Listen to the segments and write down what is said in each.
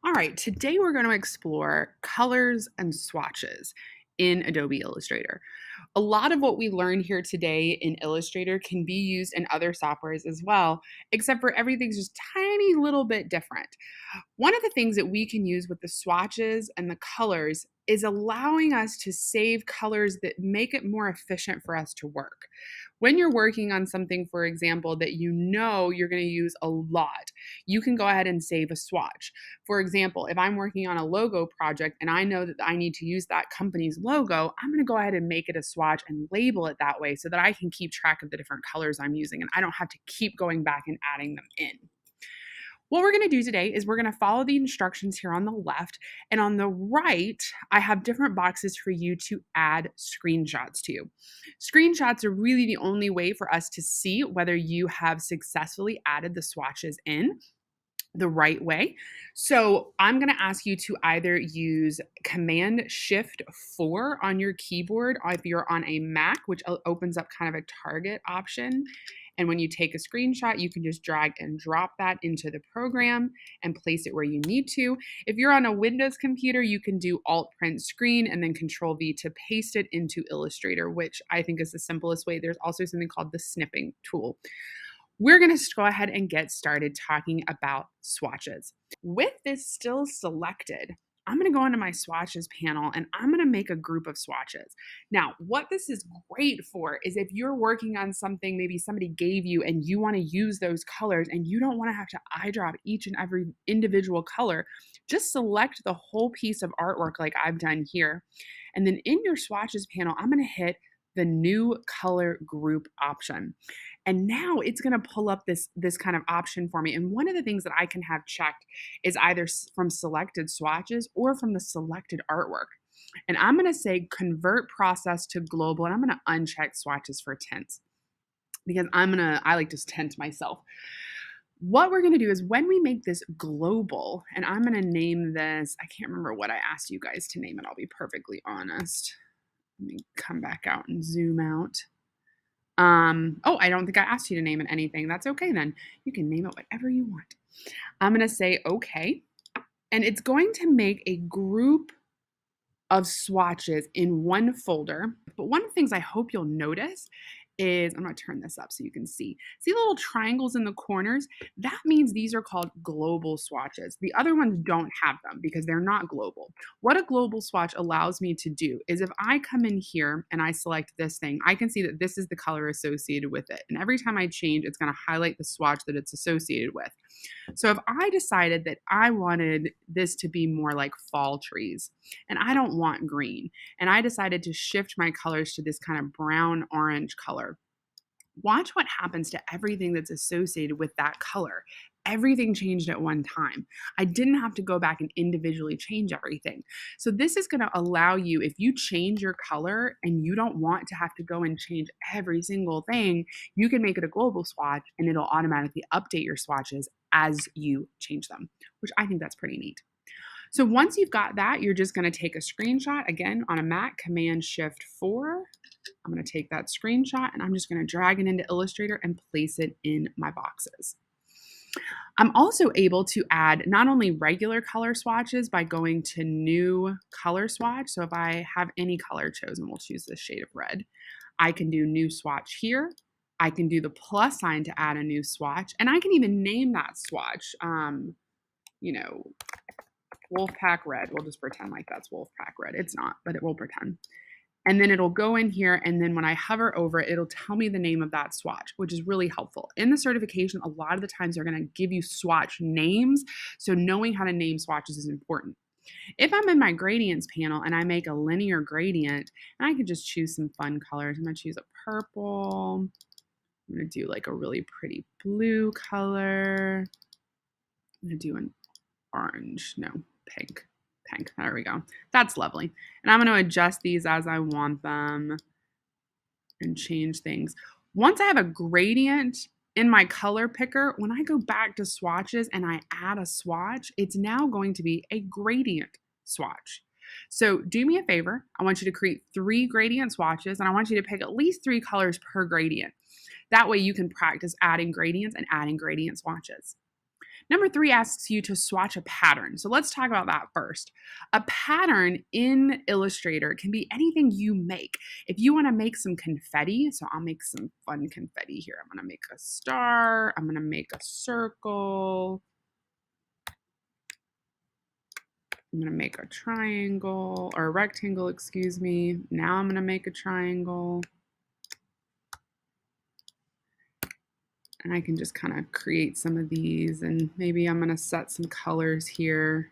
All right, today we're going to explore colors and swatches in Adobe Illustrator. A lot of what we learn here today in Illustrator can be used in other softwares as well, except for everything's just tiny little bit different. One of the things that we can use with the swatches and the colors is allowing us to save colors that make it more efficient for us to work. When you're working on something, for example, that you know you're going to use a lot, you can go ahead and save a swatch. For example, if I'm working on a logo project and I know that I need to use that company's logo, I'm going to go ahead and make it a swatch and label it that way so that I can keep track of the different colors I'm using and I don't have to keep going back and adding them in. What we're going to do today is we're going to follow the instructions here on the left, and on the right, I have different boxes for you to add screenshots to. Screenshots are really the only way for us to see whether you have successfully added the swatches in the right way. So I'm going to ask you to either use Command Shift 4 on your keyboard if you're on a Mac, which opens up kind of a target option. And when you take a screenshot, you can just drag and drop that into the program and place it where you need to. If you're on a Windows computer, you can do Alt Print Screen and then Control V to paste it into Illustrator, which I think is the simplest way. There's also something called the snipping tool. We're going to go ahead and get started talking about swatches. With this still selected, I'm going to go into my swatches panel and I'm going to make a group of swatches. Now, what this is great for is if you're working on something maybe somebody gave you and you want to use those colors and you don't want to have to eyedrop each and every individual color, just select the whole piece of artwork like I've done here. And then in your swatches panel, I'm going to hit the new color group option. And now it's going to pull up this kind of option for me. And one of the things that I can have checked is either from selected swatches or from the selected artwork. And I'm going to say convert process to global, and I'm going to uncheck swatches for tints because I like to tint myself. What we're going to do is when we make this global, and I'm going to name this, I can't remember what I asked you guys to name it, I'll be perfectly honest. Let me come back out and zoom out. Oh, I don't think I asked you to name it anything. That's okay then. You can name it whatever you want. I'm going to say okay. And it's going to make a group of swatches in one folder. But one of the things I hope you'll notice is, I'm going to turn this up so you can see. See the little triangles in the corners? That means these are called global swatches. The other ones don't have them because they're not global. What a global swatch allows me to do is if I come in here and I select this thing, I can see that this is the color associated with it. And every time I change, it's going to highlight the swatch that it's associated with. So if I decided that I wanted this to be more like fall trees, and I don't want green, and I decided to shift my colors to this kind of brown orange color, watch what happens to everything that's associated with that color. Everything changed at one time. I didn't have to go back and individually change everything. So this is going to allow you, if you change your color and you don't want to have to go and change every single thing, you can make it a global swatch and it'll automatically update your swatches as you change them, which I think that's pretty neat. So once you've got that, you're just going to take a screenshot. Again, on a Mac, Command Shift 4. I'm going to take that screenshot and I'm just going to drag it into Illustrator and place it in my boxes. I'm also able to add not only regular color swatches by going to New Color Swatch. So if I have any color chosen, we'll choose this shade of red. I can do New Swatch here. I can do the plus sign to add a new swatch. And I can even name that swatch, Wolfpack Red. We'll just pretend like that's Wolfpack Red. It's not, but it will pretend. And then it'll go in here, and then when I hover over it, it'll tell me the name of that swatch, which is really helpful. In the certification, a lot of the times they're going to give you swatch names, so knowing how to name swatches is important. If I'm in my gradients panel and I make a linear gradient, and I can just choose some fun colors. I'm going to choose a purple. I'm going to do like a really pretty blue color. I'm going to do an orange, no, pink. There we go. That's lovely. And I'm going to adjust these as I want them and change things. Once I have a gradient in my color picker, when I go back to swatches and I add a swatch, it's now going to be a gradient swatch. So do me a favor. I want you to create 3 gradient swatches, and I want you to pick at least 3 colors per gradient. That way you can practice adding gradients and adding gradient swatches. Number 3 asks you to swatch a pattern. So let's talk about that first. A pattern in Illustrator can be anything you make. If you want to make some confetti, so I'll make some fun confetti here. I'm going to make a star. I'm going to make a circle. I'm going to make a triangle, or a rectangle, excuse me. Now I'm going to make a triangle. And I can just kind of create some of these, and maybe I'm going to set some colors here.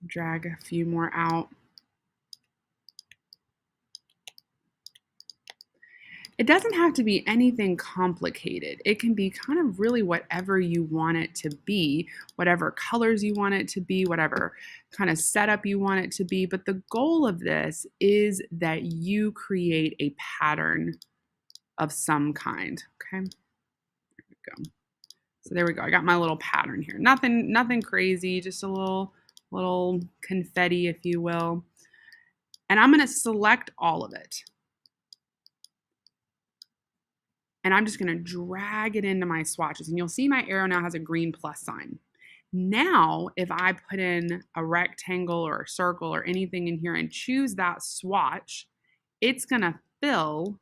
Drag a few more out. It doesn't have to be anything complicated. It can be kind of really whatever you want it to be, whatever colors you want it to be, whatever kind of setup you want it to be. But the goal of this is that you create a pattern of some kind. Okay, there we go. So there we go. I got my little pattern here. Nothing crazy, just a little confetti, if you will. And I'm going to select all of it. And I'm just going to drag it into my swatches. And you'll see my arrow now has a green plus sign. Now, if I put in a rectangle or a circle or anything in here and choose that swatch, it's going to fill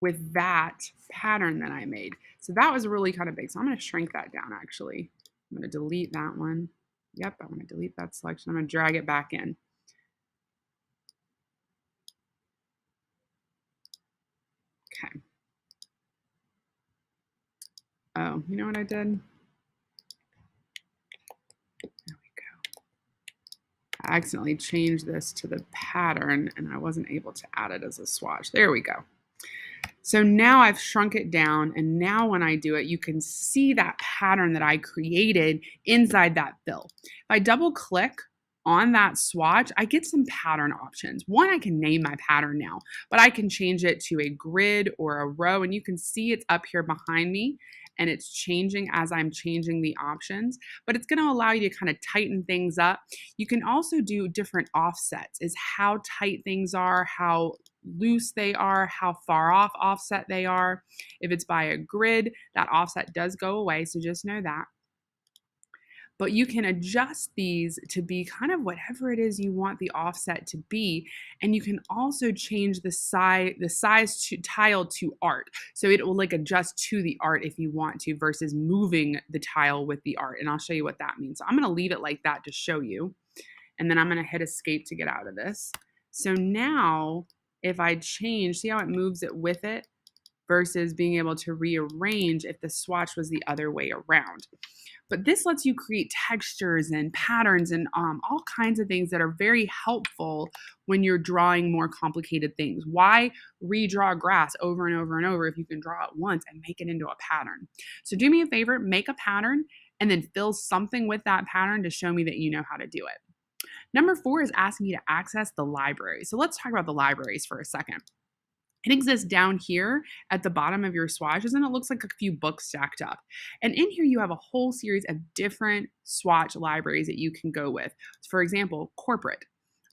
with that pattern that I made. So that was really kind of big. So I'm going to shrink that down, actually. I'm going to delete that one. Yep, I'm going to delete that selection. I'm going to drag it back in. Okay. Oh, you know what I did? There we go. I accidentally changed this to the pattern and I wasn't able to add it as a swatch. There we go. So now I've shrunk it down, and now when I do it, you can see that pattern that I created inside that fill. If I double click on that swatch, I get some pattern options. One, I can name my pattern now, but I can change it to a grid or a row, and you can see it's up here behind me, and it's changing as I'm changing the options, but it's going to allow you to kind of tighten things up. You can also do different offsets, is how tight things are, how loose they are, how far off offset they are. If it's by a grid, that offset does go away, so just know that. But you can adjust these to be kind of whatever it is you want the offset to be. And you can also change the size to tile to art. So it will like adjust to the art if you want to, versus moving the tile with the art. And I'll show you what that means. So I'm going to leave it like that to show you. And then I'm going to hit escape to get out of this. So now if I change, see how it moves it with it versus being able to rearrange if the swatch was the other way around. But this lets you create textures and patterns and all kinds of things that are very helpful when you're drawing more complicated things. Why redraw grass over and over and over if you can draw it once and make it into a pattern? So do me a favor, make a pattern and then fill something with that pattern to show me that you know how to do it. Number 4 is asking you to access the library. So let's talk about the libraries for a second. It exists down here at the bottom of your swatches, and it looks like a few books stacked up. And in here, you have a whole series of different swatch libraries that you can go with. For example, corporate,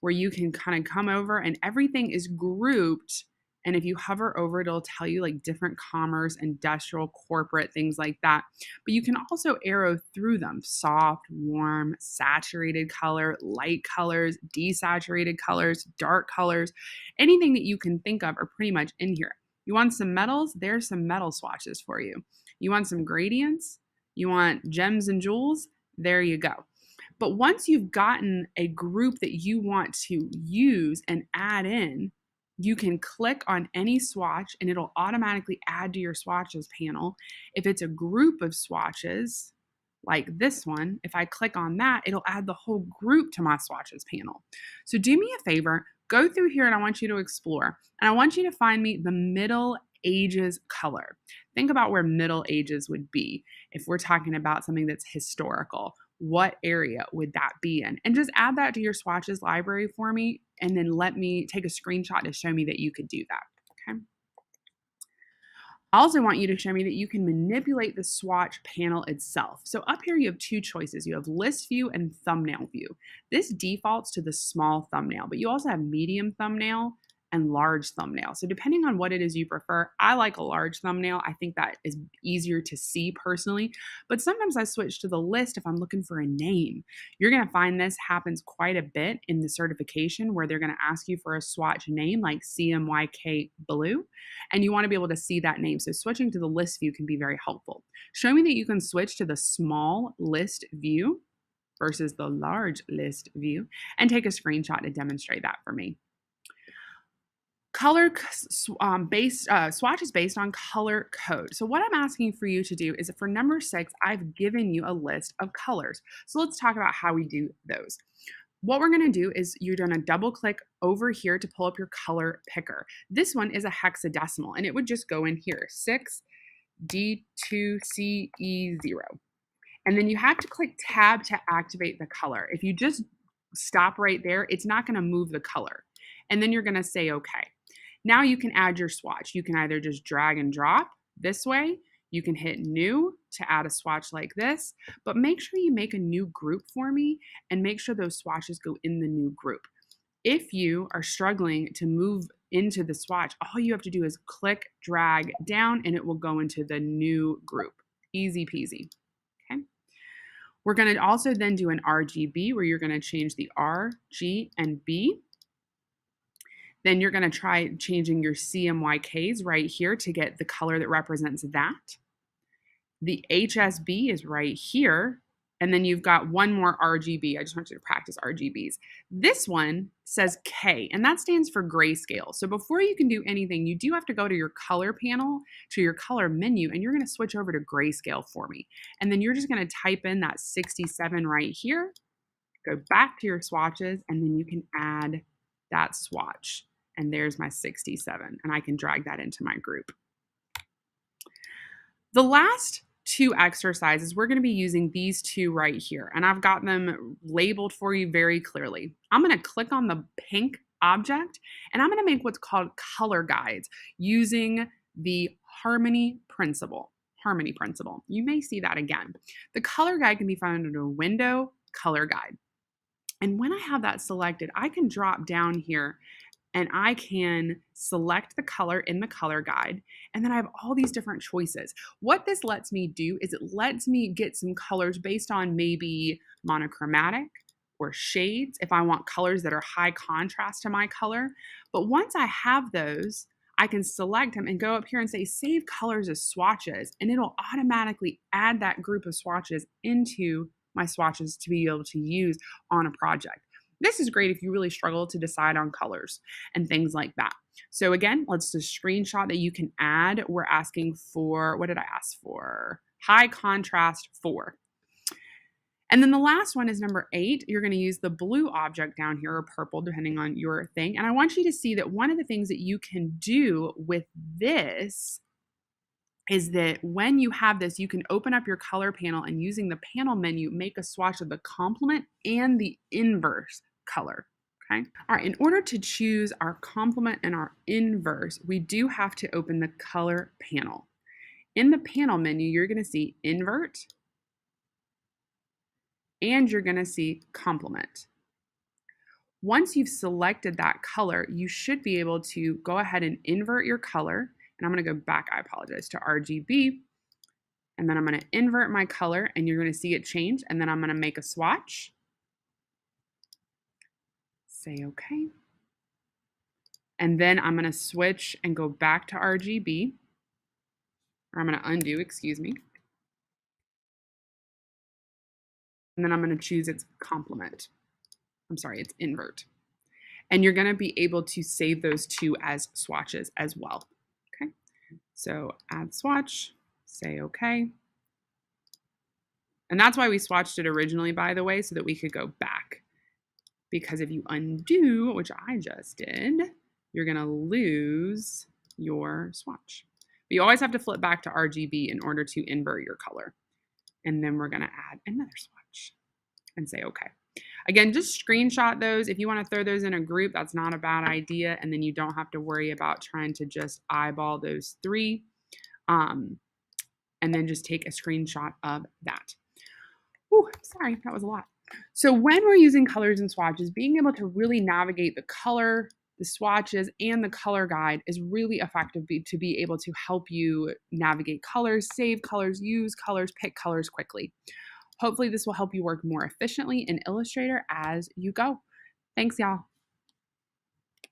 where you can kind of come over and everything is grouped. And if you hover over it, it'll tell you like different commerce, industrial, corporate, things like that. But you can also arrow through them: soft, warm, saturated color, light colors, desaturated colors, dark colors. Anything that you can think of are pretty much in here. You want some metals? There's some metal swatches for you. You want some gradients? You want gems and jewels? There you go. But once you've gotten a group that you want to use and add in, you can click on any swatch and it'll automatically add to your swatches panel. If it's a group of swatches, like this one, if I click on that, it'll add the whole group to my swatches panel. So do me a favor, go through here and I want you to explore. And I want you to find me the Middle Ages color. Think about where Middle Ages would be. If we're talking about something that's historical, what area would that be in? And just add that to your swatches library for me, and then let me take a screenshot to show me that you could do that, okay? I also want you to show me that you can manipulate the swatch panel itself. So up here you have 2 choices. You have list view and thumbnail view. This defaults to the small thumbnail, but you also have medium thumbnail and large thumbnail. So depending on what it is you prefer, I like a large thumbnail. I think that is easier to see personally, but sometimes I switch to the list if I'm looking for a name. You're going to find this happens quite a bit in the certification where they're going to ask you for a swatch name like CMYK Blue, and you want to be able to see that name. So switching to the list view can be very helpful. Show me that you can switch to the small list view versus the large list view and take a screenshot to demonstrate that for me. Swatch is based on color code. So what I'm asking for you to do is for number 6, I've given you a list of colors. So let's talk about how we do those. What we're going to do is you're going to double click over here to pull up your color picker. This one is a hexadecimal and it would just go in here, 6D2CE0. And then you have to click tab to activate the color. If you just stop right there, it's not going to move the color. And then you're going to say okay. Now you can add your swatch. You can either just drag and drop this way. You can hit new to add a swatch like this, but make sure you make a new group for me and make sure those swatches go in the new group. If you are struggling to move into the swatch, all you have to do is click, drag down, and it will go into the new group. Easy peasy. Okay. We're going to also then do an RGB where you're going to change the R, G, and B. Then you're going to try changing your CMYKs right here to get the color that represents that. The HSB is right here. And then you've got one more RGB. I just want you to practice RGBs. This one says K, and that stands for grayscale. So before you can do anything, you do have to go to your color panel, to your color menu, and you're going to switch over to grayscale for me. And then you're just going to type in that 67 right here, go back to your swatches, and then you can add that swatch. And there's my 67, and I can drag that into my group. The last 2 exercises, we're going to be using these 2 right here, and I've got them labeled for you very clearly. I'm going to click on the pink object, and I'm going to make what's called color guides using the harmony principle. You may see that again. The color guide can be found under Window, Color Guide. And when I have that selected, I can drop down here and I can select the color in the color guide, and then I have all these different choices. What this lets me do is it lets me get some colors based on maybe monochromatic or shades if I want colors that are high contrast to my color. But once I have those, I can select them and go up here and say save colors as swatches, and it'll automatically add that group of swatches into my swatches to be able to use on a project. This is great if you really struggle to decide on colors and things like that. So again, let's just screenshot that you can add. We're asking for, what did I ask for? High contrast 4. And then the last one is number 8. You're going to use the blue object down here or purple, depending on your thing. And I want you to see that one of the things that you can do with this is that when you have this, you can open up your color panel and using the panel menu, make a swatch of the complement and the inverse color. Okay. All right. In order to choose our complement and our inverse, we do have to open the color panel. In the panel menu, you're going to see invert and you're going to see complement. Once you've selected that color, you should be able to go ahead and invert your color. And I'm going to go back, I apologize, to RGB. And then I'm going to invert my color and you're going to see it change. And then I'm going to make a swatch. Say okay. And then I'm going to switch and go back to RGB. Or I'm going to undo, excuse me. And then I'm going to choose its complement. I'm sorry, it's invert. And you're going to be able to save those 2 as swatches as well. Okay. So add swatch, say okay. And that's why we swatched it originally, by the way, so that we could go back. Because if you undo, which I just did, you're going to lose your swatch. But you always have to flip back to RGB in order to invert your color. And then we're going to add another swatch and say okay. Again, just screenshot those. If you want to throw those in a group, that's not a bad idea. And then you don't have to worry about trying to just eyeball those 3. And then just take a screenshot of that. Ooh, sorry, that was a lot. So when we're using colors and swatches, being able to really navigate the color the swatches, and the color guide is really effective to be able to help you navigate colors, save colors, use colors, pick colors quickly. Hopefully, this will help you work more efficiently in Illustrator as you go. Thanks, y'all.